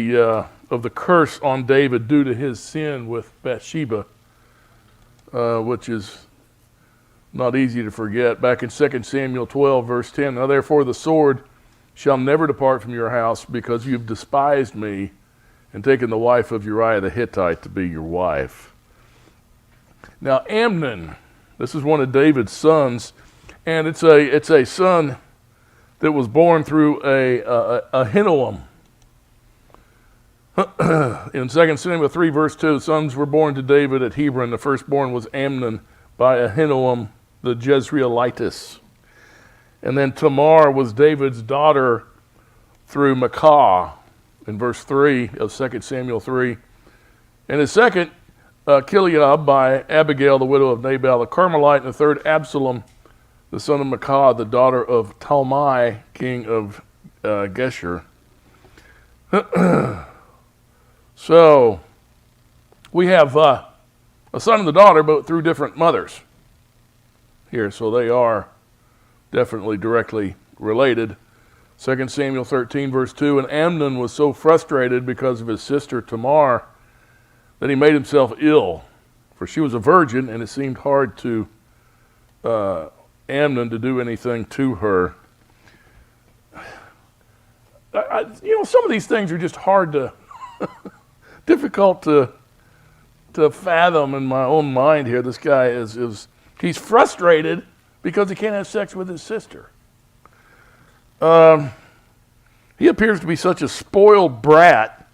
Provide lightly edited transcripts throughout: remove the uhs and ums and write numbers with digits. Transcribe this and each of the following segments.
the curse on David due to his sin with Bathsheba, which is not easy to forget. Back in 2 Samuel 12, verse 10, now therefore the sword shall never depart from your house, because you've despised me and taken the wife of Uriah the Hittite to be your wife. Now Amnon, this is one of David's sons, and it's a son that was born through Ahinoam. In 2 Samuel 3, verse 2, sons were born to David at Hebron. The firstborn was Amnon by Ahinoam the Jezreelitess. And then Tamar was David's daughter through Makah, in verse 3 of 2 Samuel 3. And his second, Chileab by Abigail, the widow of Nabal the Carmelite. And the third, Absalom, the son of Makah, the daughter of Talmai, king of Geshur. So we have a son and a daughter, but through different mothers here. So they are definitely directly related. 2 Samuel 13, verse 2, and Amnon was so frustrated because of his sister Tamar that he made himself ill, for she was a virgin, and it seemed hard to Amnon to do anything to her. Some of these things are just hard to, difficult to fathom in my own mind here. This guy he's frustrated because he can't have sex with his sister. He appears to be such a spoiled brat.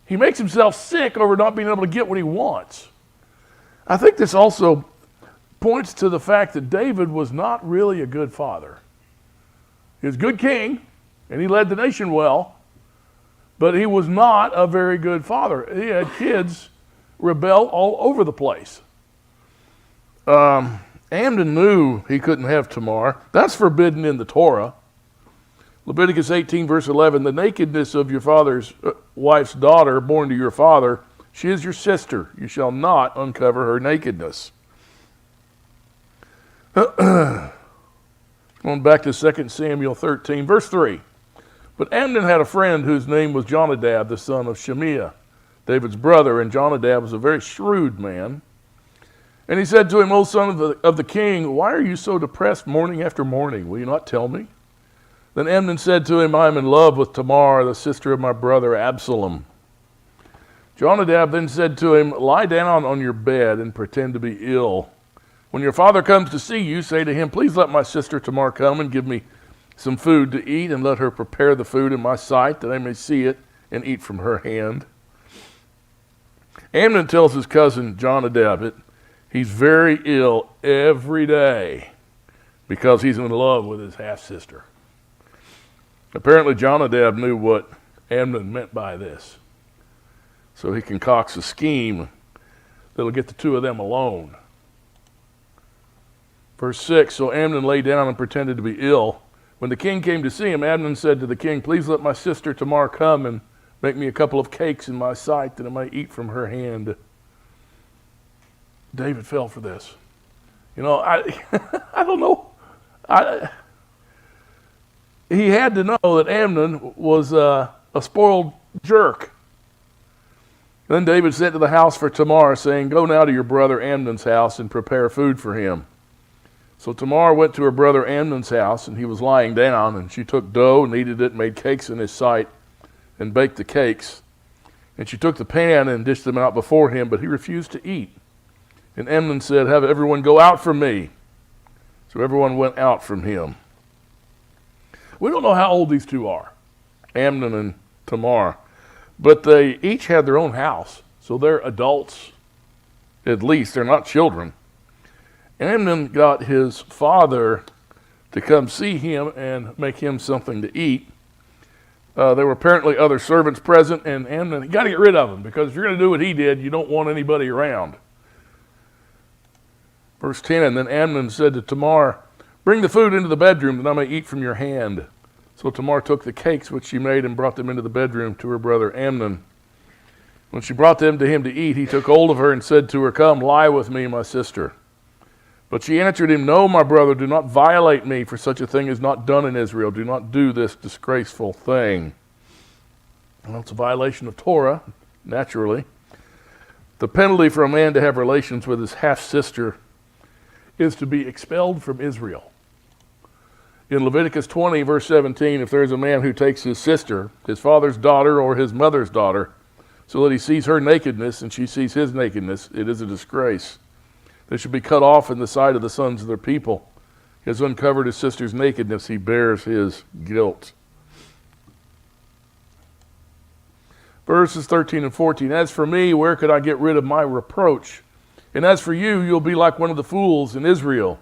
He makes himself sick over not being able to get what he wants. I think this also points to the fact that David was not really a good father. He was a good king, and he led the nation well, but he was not a very good father. He had kids rebel all over the place. Amnon knew he couldn't have Tamar. That's forbidden in the Torah. Leviticus 18, verse 11, the nakedness of your father's wife's daughter born to your father, she is your sister. You shall not uncover her nakedness. Going back to 2 Samuel 13, verse 3. But Amnon had a friend whose name was Jonadab, the son of Shimeah, David's brother, and Jonadab was a very shrewd man. And he said to him, O son of the king, why are you so depressed morning after morning? Will you not tell me? Then Amnon said to him, I am in love with Tamar, the sister of my brother Absalom. Jonadab then said to him, lie down on your bed and pretend to be ill. When your father comes to see you, say to him, please let my sister Tamar come and give me some food to eat, and let her prepare the food in my sight, that I may see it and eat from her hand. Amnon tells his cousin Jonadab he's very ill every day because he's in love with his half-sister. Apparently Jonadab knew what Amnon meant by this. So he concocts a scheme that'll get the two of them alone. Verse 6, so Amnon lay down and pretended to be ill. When the king came to see him, Amnon said to the king, please let my sister Tamar come and make me a couple of cakes in my sight that I may eat from her hand. David fell for this. I don't know. He had to know that Amnon was a spoiled jerk. Then David sent to the house for Tamar, saying, go now to your brother Amnon's house and prepare food for him. So Tamar went to her brother Amnon's house, and he was lying down, and she took dough, kneaded it, made cakes in his sight, and baked the cakes. And she took the pan and dished them out before him, but he refused to eat. And Amnon said, have everyone go out from me. So everyone went out from him. We don't know how old these two are, Amnon and Tamar, but they each had their own house, so they're adults, at least. They're not children. Amnon got his father to come see him and make him something to eat. There were apparently other servants present, and Amnon, you got to get rid of them, because if you're going to do what he did, you don't want anybody around. Verse 10, and then Amnon said to Tamar, bring the food into the bedroom that I may eat from your hand. So Tamar took the cakes which she made and brought them into the bedroom to her brother Amnon. When she brought them to him to eat, he took hold of her and said to her, come, lie with me, my sister. But she answered him, no, my brother, do not violate me, for such a thing is not done in Israel. Do not do this disgraceful thing. Well, it's a violation of Torah, naturally. The penalty for a man to have relations with his half-sister is to be expelled from Israel. In Leviticus 20, verse 17, if there's a man who takes his sister, his father's daughter or his mother's daughter, so that he sees her nakedness and she sees his nakedness, it is a disgrace. They should be cut off in the sight of the sons of their people. He has uncovered his sister's nakedness, he bears his guilt. Verses 13 and 14, as for me, where could I get rid of my reproach? And as for you, you'll be like one of the fools in Israel.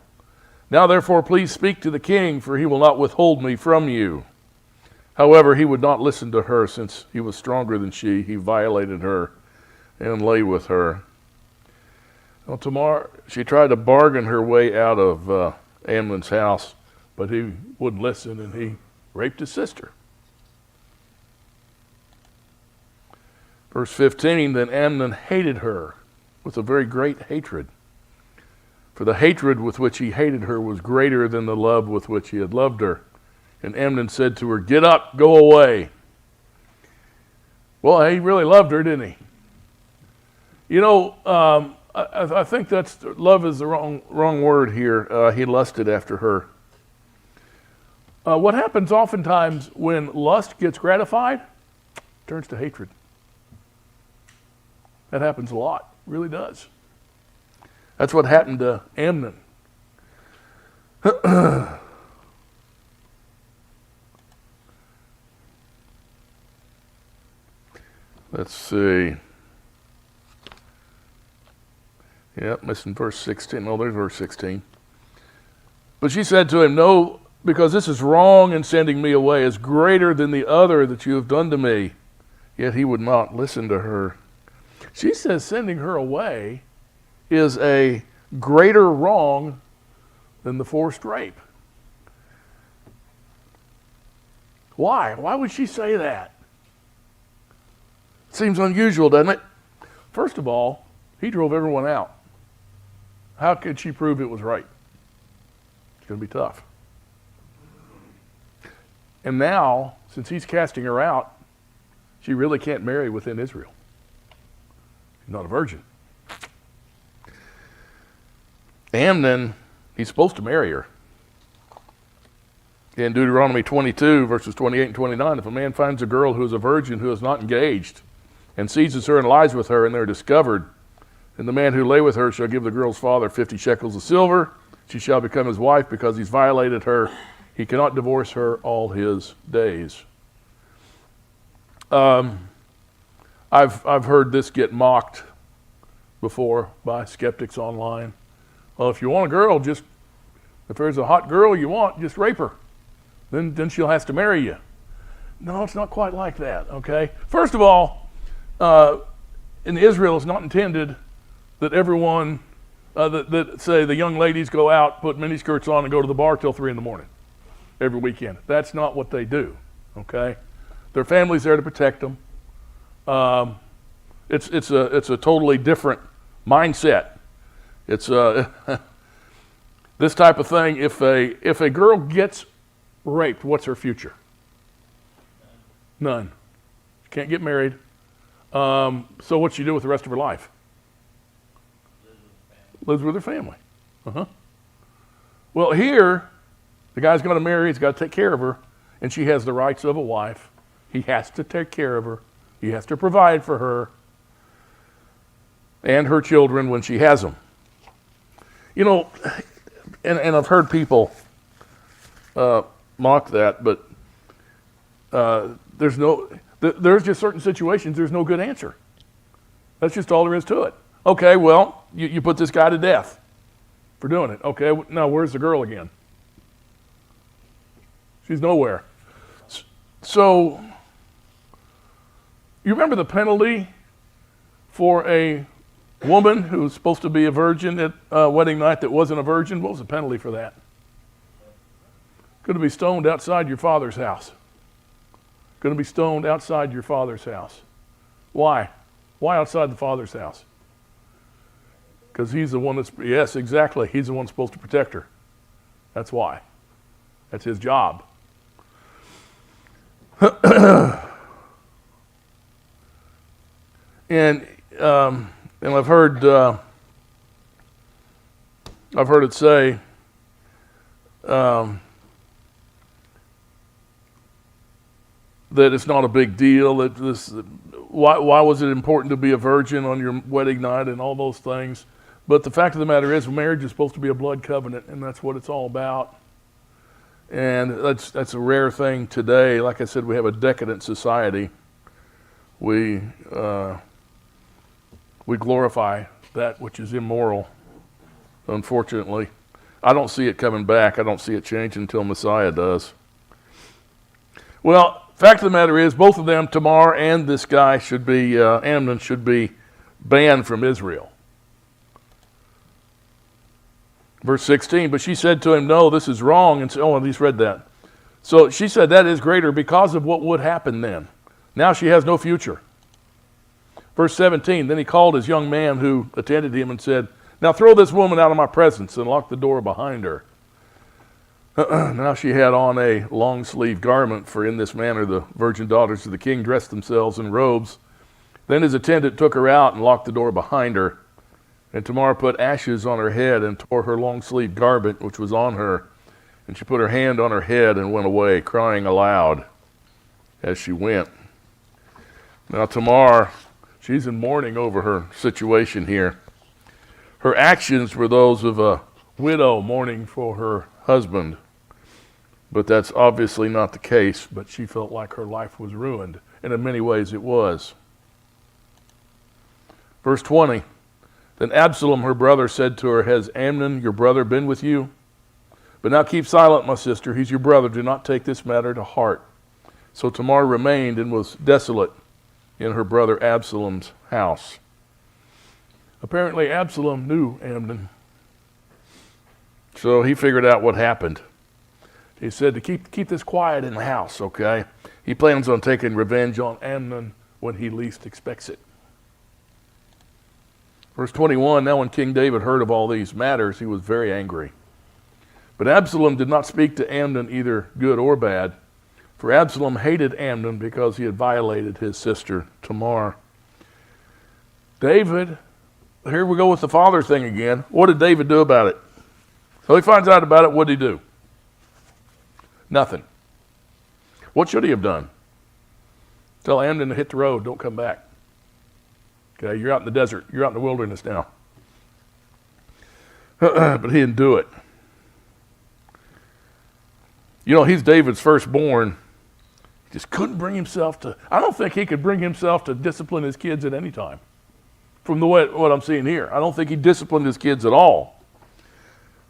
Now therefore please speak to the king, for he will not withhold me from you. However, he would not listen to her, since he was stronger than she. He violated her and lay with her. Well, Tamar, she tried to bargain her way out of Amnon's house, but he wouldn't listen, and he raped his sister. Verse 15, then Amnon hated her with a very great hatred. For the hatred with which he hated her was greater than the love with which he had loved her. And Amnon said to her, get up, go away. Well, he really loved her, didn't he? You know, I think that's, love is the wrong word here. He lusted after her. What happens oftentimes when lust gets gratified, turns to hatred. That happens a lot, really does. That's what happened to Amnon. Let's see. Yep, missing verse 16. No, there's verse 16. But she said to him, no, because this is wrong in sending me away is greater than the other that you have done to me. Yet he would not listen to her. She says sending her away is a greater wrong than the forced rape. Why? Why would she say that? Seems unusual, doesn't it? First of all, he drove everyone out. How could she prove it was right? It's going to be tough. And now, since he's casting her out, she really can't marry within Israel. She's not a virgin. Amnon, he's supposed to marry her. In Deuteronomy 22, verses 28 and 29, if a man finds a girl who is a virgin who is not engaged and seizes her and lies with her and they're discovered, then the man who lay with her shall give the girl's father 50 shekels of silver. She shall become his wife because he's violated her. He cannot divorce her all his days. I've heard this get mocked before by skeptics online. Well, if you want a girl, if there's a hot girl you want, just rape her. Then she'll have to marry you. No, it's not quite like that, okay? First of all, in Israel, it's not intended that everyone, that say the young ladies go out, put miniskirts on, and go to the bar till 3 in the morning every weekend. That's not what they do, okay? Their family's there to protect them. It's a totally different mindset. It's this type of thing. If a girl gets raped, what's her future? None. She can't get married. So what's she do with the rest of her life? Lives with her family. Well, here, the guy's going to marry. He's got to take care of her, and she has the rights of a wife. He has to take care of her. He has to provide for her and her children when she has them. You know, and I've heard people mock that, but there's just certain situations there's no good answer. That's just all there is to it. Okay, well, you put this guy to death for doing it. Okay, now where's the girl again? She's nowhere. So, you remember the penalty for a woman who was supposed to be a virgin at wedding night that wasn't a virgin? What was the penalty for that? Going to be stoned outside your father's house. Going to be stoned outside your father's house. Why? Why outside the father's house? Because he's the one that's, yes, exactly. He's the one supposed to protect her. That's why. That's his job. And I've heard it say that it's not a big deal. Why was it important to be a virgin on your wedding night and all those things? But the fact of the matter is, marriage is supposed to be a blood covenant, and that's what it's all about. And that's a rare thing today. Like I said, we have a decadent society. We glorify that which is immoral, unfortunately. I don't see it coming back. I don't see it changing until Messiah does. Well, fact of the matter is, both of them, Tamar and this guy, Amnon, should be banned from Israel. Verse 16, but she said to him, no, this is wrong. And so, at least read that. So she said, that is greater because of what would happen then. Now she has no future. Verse 17, then he called his young man who attended him and said, now throw this woman out of my presence, and lock the door behind her. Now she had on a long-sleeved garment, for in this manner the virgin daughters of the king dressed themselves in robes. Then his attendant took her out and locked the door behind her. And Tamar put ashes on her head and tore her long-sleeved garment which was on her. And she put her hand on her head and went away, crying aloud as she went. Now Tamar, she's in mourning over her situation here. Her actions were those of a widow mourning for her husband. But that's obviously not the case, but she felt like her life was ruined. And in many ways it was. Verse 20, then Absalom, her brother, said to her, has Amnon, your brother, been with you? But now keep silent, my sister. He's your brother. Do not take this matter to heart. So Tamar remained and was desolate in her brother Absalom's house. Apparently Absalom knew Amnon. So he figured out what happened. He said to keep this quiet in the house, okay? He plans on taking revenge on Amnon when he least expects it. Verse 21, now when King David heard of all these matters, he was very angry. But Absalom did not speak to Amnon either good or bad, for Absalom hated Amnon because he had violated his sister Tamar. David, here we go with the father thing again. What did David do about it? So he finds out about it. What did he do? Nothing. What should he have done? Tell Amnon to hit the road, don't come back. Okay, you're out in the desert. You're out in the wilderness now. But he didn't do it. You know, he's David's firstborn. He just couldn't bring himself to, I don't think he could bring himself to discipline his kids at any time. From what I'm seeing here. I don't think he disciplined his kids at all.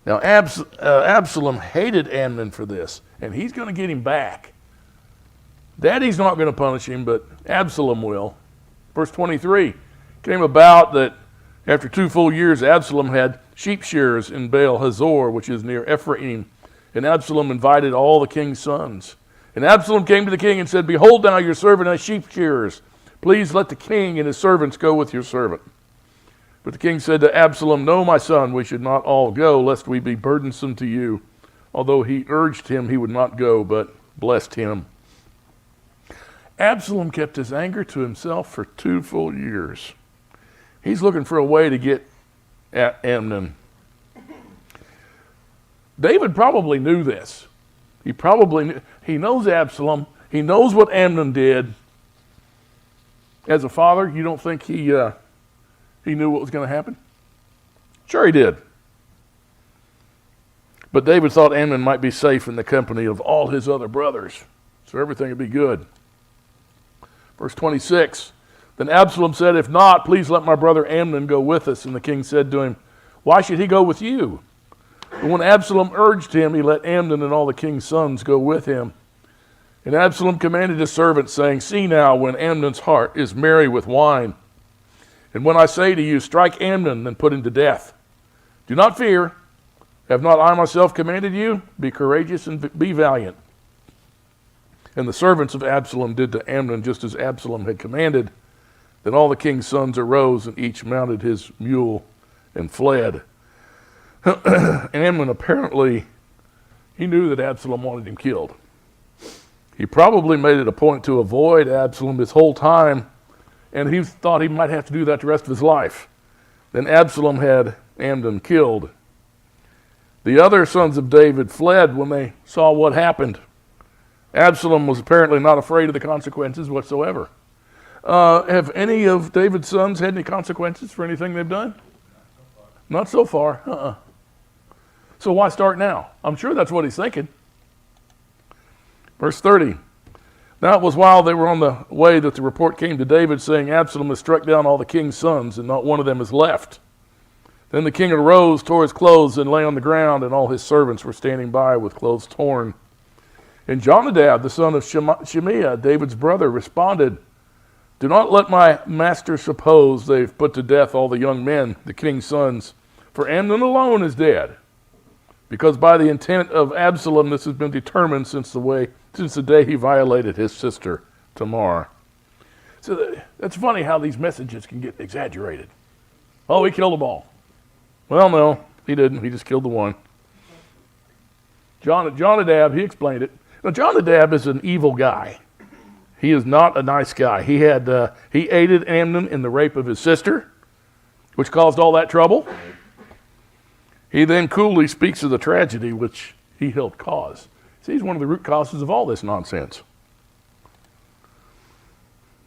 Now, Absalom hated Amnon for this, and he's going to get him back. Daddy's not going to punish him, but Absalom will. Verse 23, came about that after 2 full years, Absalom had sheep shearers in Baal Hazor, which is near Ephraim. And Absalom invited all the king's sons. And Absalom came to the king and said, behold now your servant has sheep shearers. Please let the king and his servants go with your servant. But the king said to Absalom, no, my son, we should not all go, lest we be burdensome to you. Although he urged him, he would not go, but blessed him. Absalom kept his anger to himself for 2 full years. He's looking for a way to get at Amnon. David probably knew this. He knows Absalom. He knows what Amnon did. As a father, you don't think he knew what was going to happen? Sure he did. But David thought Amnon might be safe in the company of all his other brothers, so everything would be good. Verse 26, then Absalom said, if not, please let my brother Amnon go with us. And the king said to him, why should he go with you? But when Absalom urged him, he let Amnon and all the king's sons go with him. And Absalom commanded his servants, saying, see now, when Amnon's heart is merry with wine, and when I say to you, strike Amnon and put him to death. Do not fear. Have not I myself commanded you? Be courageous and be valiant. And the servants of Absalom did to Amnon just as Absalom had commanded. Then all the king's sons arose, and each mounted his mule and fled. Amnon apparently, he knew that Absalom wanted him killed. He probably made it a point to avoid Absalom his whole time and he thought he might have to do that the rest of his life. Then Absalom had Amnon killed. The other sons of David fled when they saw what happened. Absalom was apparently not afraid of the consequences whatsoever. Have any of David's sons had any consequences for anything they've done? Not so far. So why start now? I'm sure that's what he's thinking. Verse 30. Now it was while they were on the way that the report came to David, saying, Absalom has struck down all the king's sons, and not one of them is left. Then the king arose, tore his clothes, and lay on the ground, and all his servants were standing by with clothes torn. And Jonadab, the son of Shimeah, David's brother, responded, Do not let my master suppose they've put to death all the young men, the king's sons, for Amnon alone is dead. Because by the intent of Absalom this has been determined since the day he violated his sister Tamar. So that's funny how these messages can get exaggerated. Oh, he killed them all. Well, no, he didn't. He just killed the one. Jonadab, he explained it. Now, Jonadab is an evil guy. He is not a nice guy. He aided Amnon in the rape of his sister, which caused all that trouble. He then coolly speaks of the tragedy which he helped cause. See, he's one of the root causes of all this nonsense.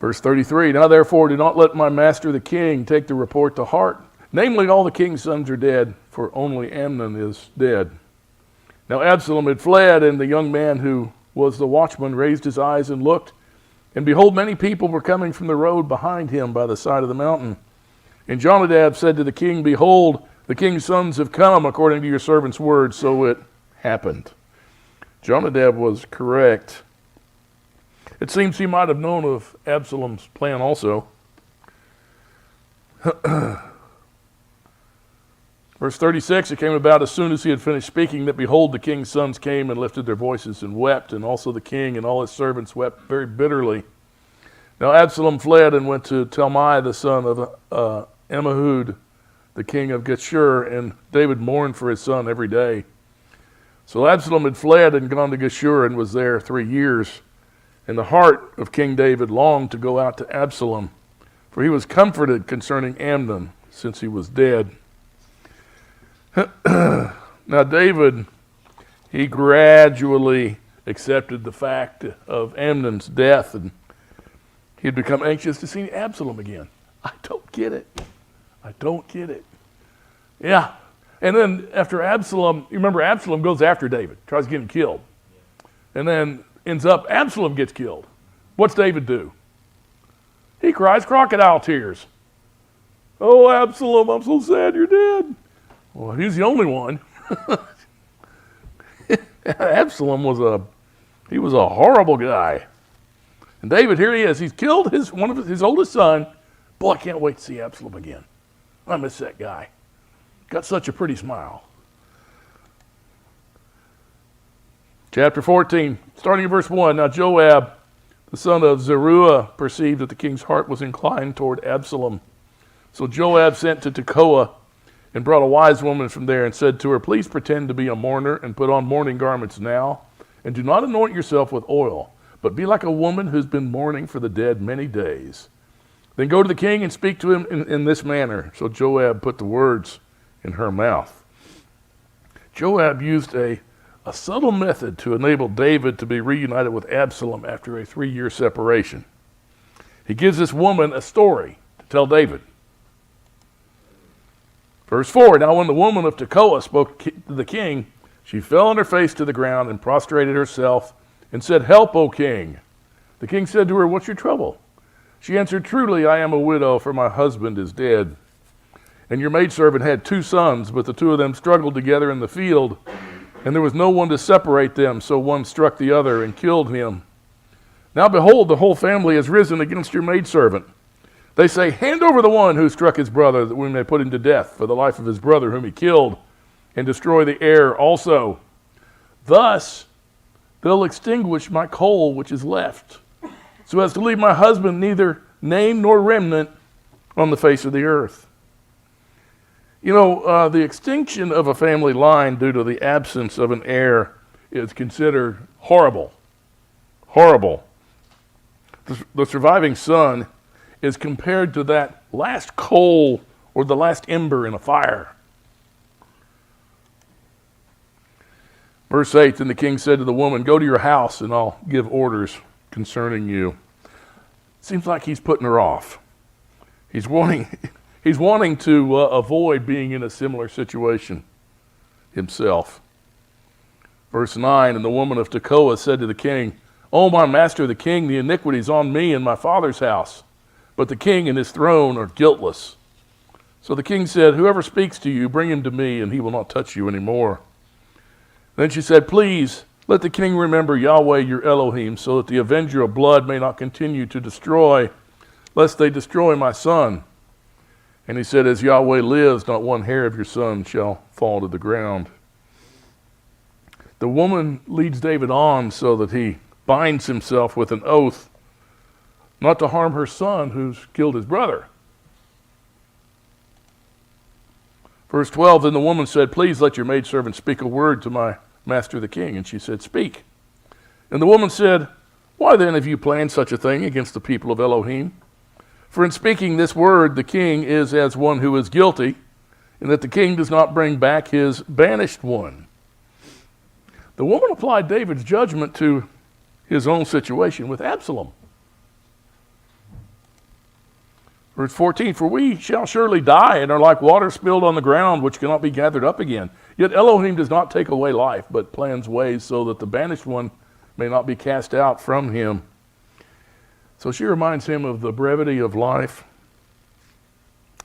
Verse 33, Now therefore do not let my master the king take the report to heart. Namely, all the king's sons are dead, for only Amnon is dead. Now Absalom had fled, and the young man who was the watchman raised his eyes and looked. And behold, many people were coming from the road behind him by the side of the mountain. And Jonadab said to the king, Behold, the king's sons have come according to your servant's word. So it happened. Jonadab was correct. It seems he might have known of Absalom's plan also. Verse 36, it came about as soon as he had finished speaking that, behold, the king's sons came and lifted their voices and wept, and also the king and all his servants wept very bitterly. Now Absalom fled and went to Tamar, the son of Ammihud, the king of Geshur, and David mourned for his son every day. So Absalom had fled and gone to Geshur and was there 3 years. And the heart of King David longed to go out to Absalom, for he was comforted concerning Amnon, since he was dead. Now David, he gradually accepted the fact of Amnon's death, and he'd become anxious to see Absalom again. I don't get it. Yeah. And then after Absalom, you remember Absalom goes after David, tries to get him killed. And then ends up, Absalom gets killed. What's David do? He cries crocodile tears. Oh, Absalom, I'm so sad you're dead. Well, he's the only one. Absalom was a horrible guy. And David, here he is. He's killed one of his oldest son. Boy, I can't wait to see Absalom again. I miss that guy. Got such a pretty smile. Chapter 14, starting in verse 1. Now Joab, the son of Zeruiah, perceived that the king's heart was inclined toward Absalom. So Joab sent to Tekoa and brought a wise woman from there and said to her, Please pretend to be a mourner and put on mourning garments now, and do not anoint yourself with oil, but be like a woman who's been mourning for the dead many days. Then go to the king and speak to him in this manner. So Joab put the words in her mouth. Joab used a subtle method to enable David to be reunited with Absalom after a 3-year separation. He gives this woman a story to tell David. Verse 4, Now when the woman of Tekoa spoke to the king, she fell on her face to the ground and prostrated herself and said, Help, O king. The king said to her, What's your trouble? She answered, Truly, I am a widow, for my husband is dead. And your maidservant had 2 sons, but the 2 of them struggled together in the field, and there was no one to separate them, so one struck the other and killed him. Now behold, the whole family has risen against your maidservant. They say, Hand over the one who struck his brother, that we may put him to death for the life of his brother whom he killed, and destroy the heir also. Thus they'll extinguish my coal which is left, so as to leave my husband neither name nor remnant on the face of the earth. You know, the extinction of a family line due to the absence of an heir is considered horrible. Horrible. The surviving son is compared to that last coal or the last ember in a fire. Verse 8, then the king said to the woman, go to your house and I'll give orders concerning you. Seems like he's putting her off. He's wanting to avoid being in a similar situation himself. Verse 9, and the woman of Tekoa said to the king, O my master the king, the iniquity is on me and my father's house, but the king and his throne are guiltless. So the king said, whoever speaks to you, bring him to me, and he will not touch you anymore. Then she said, please, let the king remember Yahweh your Elohim, so that the avenger of blood may not continue to destroy, lest they destroy my son. And he said, as Yahweh lives, not one hair of your son shall fall to the ground. The woman leads David on so that he binds himself with an oath not to harm her son who's killed his brother. Verse 12, then the woman said, please let your maidservant speak a word to my master the king. And she said, speak. And the woman said, why then have you planned such a thing against the people of Elohim? For in speaking this word, the king is as one who is guilty, and that the king does not bring back his banished one. The woman applied David's judgment to his own situation with Absalom. Verse 14, for we shall surely die and are like water spilled on the ground, which cannot be gathered up again. Yet Elohim does not take away life, but plans ways so that the banished one may not be cast out from him. So she reminds him of the brevity of life.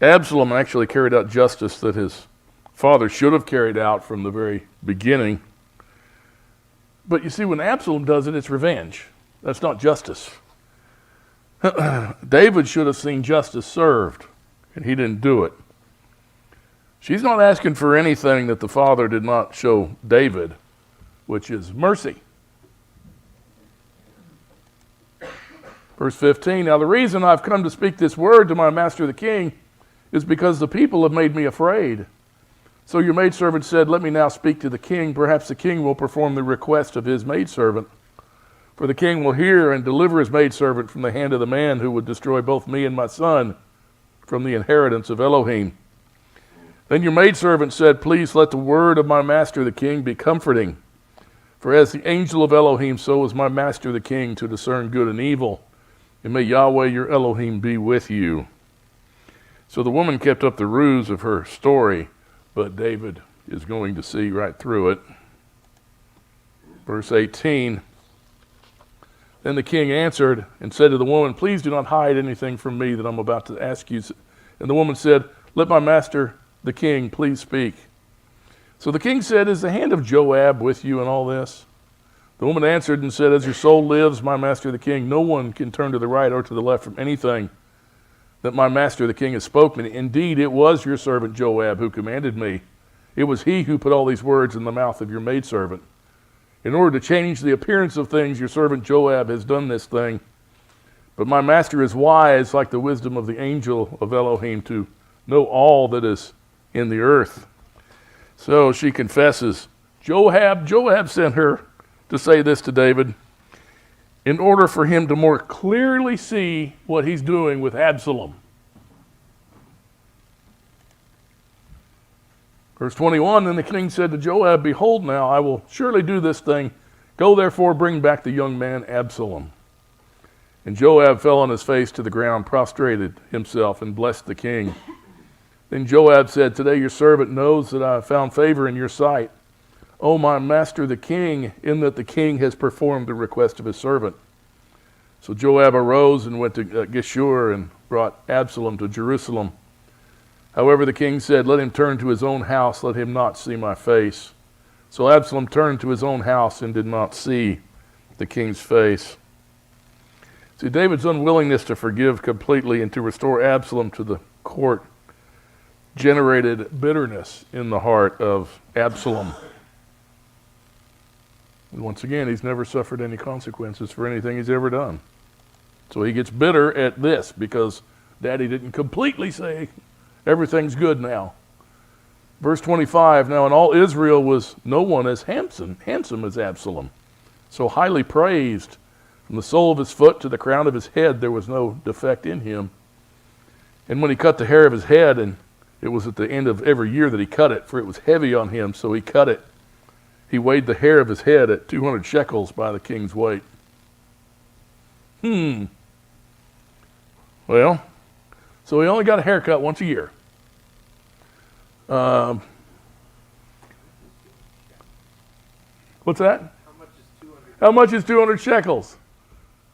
Absalom actually carried out justice that his father should have carried out from the very beginning. But you see, when Absalom does it, it's revenge. That's not justice. David should have seen justice served, and he didn't do it. She's not asking for anything that the father did not show David, which is mercy. Verse 15, now the reason I've come to speak this word to my master the king is because the people have made me afraid. So your maidservant said, let me now speak to the king. Perhaps the king will perform the request of his maidservant. For the king will hear and deliver his maidservant from the hand of the man who would destroy both me and my son from the inheritance of Elohim. Then your maidservant said, please let the word of my master the king be comforting. For as the angel of Elohim, so is my master the king to discern good and evil. And may Yahweh your Elohim be with you. So the woman kept up the ruse of her story, but David is going to see right through it. Verse 18, then the king answered and said to the woman, please do not hide anything from me that I'm about to ask you. And the woman said, let my master the king please speak. So the king said, is the hand of Joab with you in all this? The woman answered and said, as your soul lives, my master the king, no one can turn to the right or to the left from anything that my master the king has spoken. Indeed, it was your servant Joab who commanded me. It was he who put all these words in the mouth of your maidservant. In order to change the appearance of things, your servant Joab has done this thing. But my master is wise, like the wisdom of the angel of Elohim, to know all that is in the earth. So she confesses, Joab sent her to say this to David in order for him to more clearly see what he's doing with Absalom. Verse 21, then the king said to Joab, behold now, I will surely do this thing. Go therefore, bring back the young man Absalom. And Joab fell on his face to the ground, prostrated himself, and blessed the king. Then Joab said, today your servant knows that I have found favor in your sight, O my master the king, in that the king has performed the request of his servant. So Joab arose and went to Geshur and brought Absalom to Jerusalem. However, the king said, let him turn to his own house, let him not see my face. So Absalom turned to his own house and did not see the king's face. See, David's unwillingness to forgive completely and to restore Absalom to the court generated bitterness in the heart of Absalom. And once again, he's never suffered any consequences for anything he's ever done. So he gets bitter at this because Daddy didn't completely say everything's good now. Verse 25, now in all Israel was no one as handsome as Absalom, so highly praised. From the sole of his foot to the crown of his head, there was no defect in him. And when he cut the hair of his head, and it was at the end of every year that he cut it, for it was heavy on him, so he cut it. He weighed the hair of his head at 200 shekels by the king's weight. Well, so he only got a haircut once a year. What's that? How much is 200 shekels?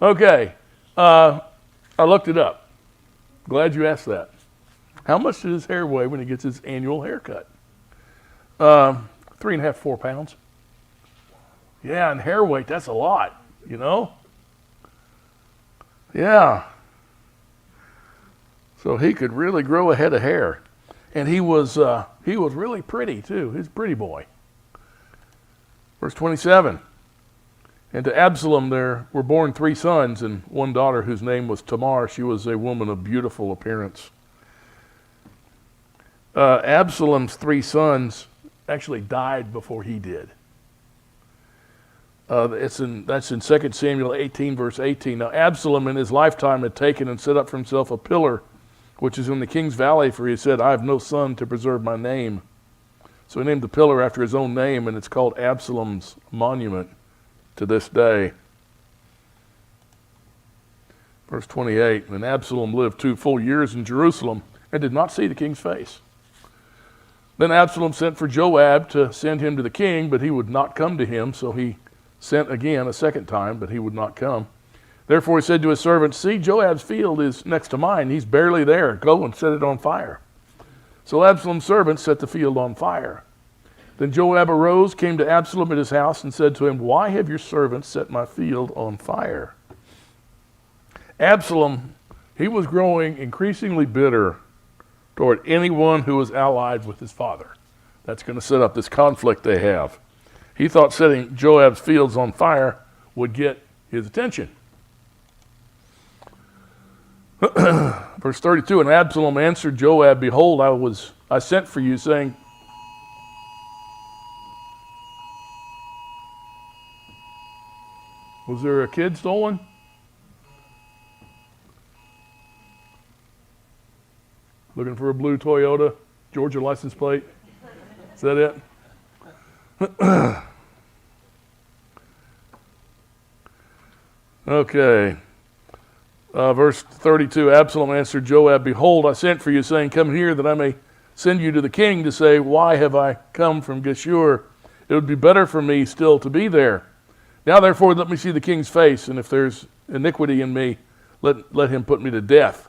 Okay. I looked it up. Glad you asked that. How much does his hair weigh when he gets his annual haircut? 3.5, 4 pounds. Yeah, and hair weight, that's a lot, you know? Yeah. So he could really grow a head of hair. And he was really pretty too. He's a pretty boy. Verse 27. And to Absalom there were born 3 sons and 1 daughter whose name was Tamar. She was a woman of beautiful appearance. Absalom's 3 sons actually died before he did. That's in 2 Samuel 18, verse 18. Now Absalom in his lifetime had taken and set up for himself a pillar, which is in the king's valley, for he said, I have no son to preserve my name. So he named the pillar after his own name, and it's called Absalom's monument to this day. Verse 28, and Absalom lived 2 full years in Jerusalem and did not see the king's face. Then Absalom sent for Joab to send him to the king, but he would not come to him, so he sent again a second time, but he would not come. Therefore he said to his servants, see, Joab's field is next to mine. He's barely there. Go and set it on fire. So Absalom's servants set the field on fire. Then Joab arose, came to Absalom at his house, and said to him, why have your servants set my field on fire? Absalom, he was growing increasingly bitter toward anyone who was allied with his father. That's going to set up this conflict they have. He thought setting Joab's fields on fire would get his attention. Verse 32, and Absalom answered Joab, behold, I sent for you, saying, was there a kid stolen? Looking for a blue Toyota, Georgia license plate? Is that it? Okay. Verse 32, Absalom answered Joab, behold, I sent for you, saying, come here, that I may send you to the king to say, why have I come from Geshur? It would be better for me still to be there. Now therefore let me see the king's face, and if there's iniquity in me, let him put me to death.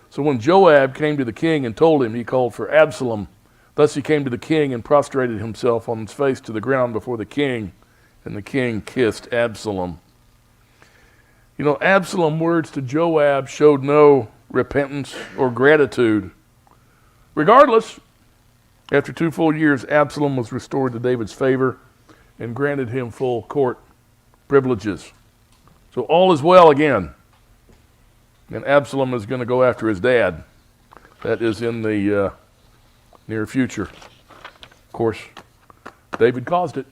So when Joab came to the king and told him, he called for Absalom. Thus he came to the king and prostrated himself on his face to the ground before the king, and the king kissed Absalom. You know, Absalom's words to Joab showed no repentance or gratitude. Regardless, after 2 full years, Absalom was restored to David's favor and granted him full court privileges. So all is well again. And Absalom is going to go after his dad. That is in the near future. Of course, David caused it.